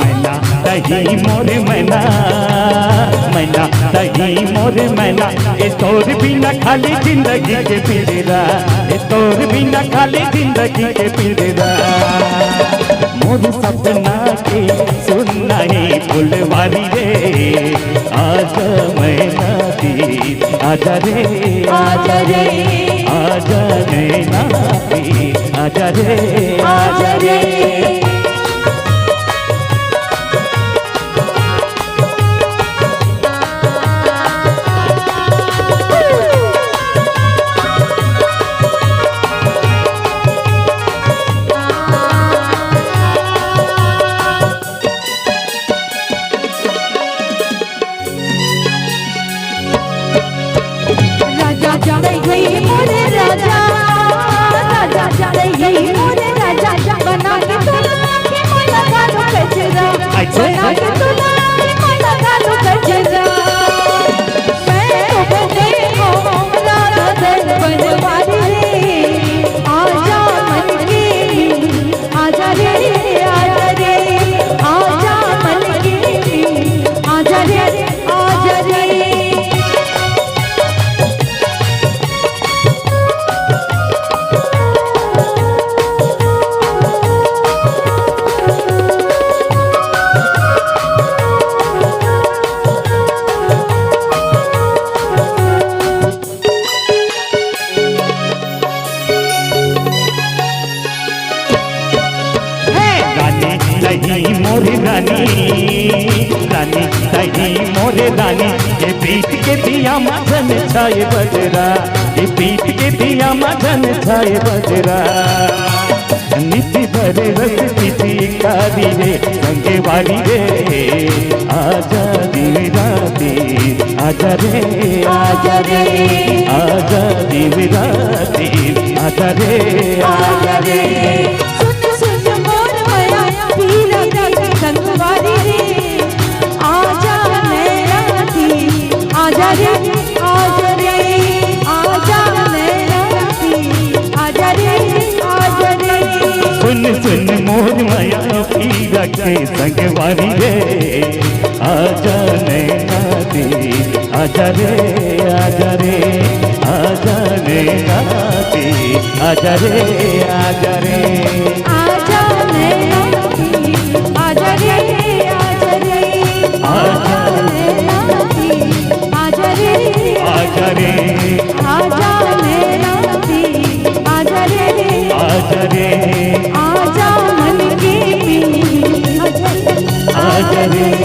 मैना दही मोर मैना, मैना दही मोर मैना, ये तोर बिना खाली जिंदगी के पिंजरा, ये तोर बिना खाली जिंदगी के पिंजरा। मोर सपना के सुनना ही फुलवारी रे, आजा मैना दी आजा रे, आजा रे, आजा मैना दी आजा रे, आजा रे। दही मोरे रानी, रानी दही मोरे रानी, ये पीठ के दिया मदन छाए बजरा, ये पीठ के दिया मदन छाए बजरा। निधि भरे रस किसी कारी रे, संगे वाली रे, आजा दिवराती आजा रे, आजा रे, आजा दिवराती आजा रे, आजा रे। संगवारी रे, आजा मेरा दी आजा रे, आजा रे, आजा मेरा दी आजा रे, आजा रे। सुन सुन मोर माया पीरा के संगवारी रे, आजा नैना दी आजा रे, आजा रे, आजा नैना दी आजा रे, आजा रे, आजा मेरा दी आजा रे, आजा रे, आजा मेरा दी आजा रे, आजा रे, आजा मेरा दी आजा रे, आजा रे, आजा मन की आजा आजा रे।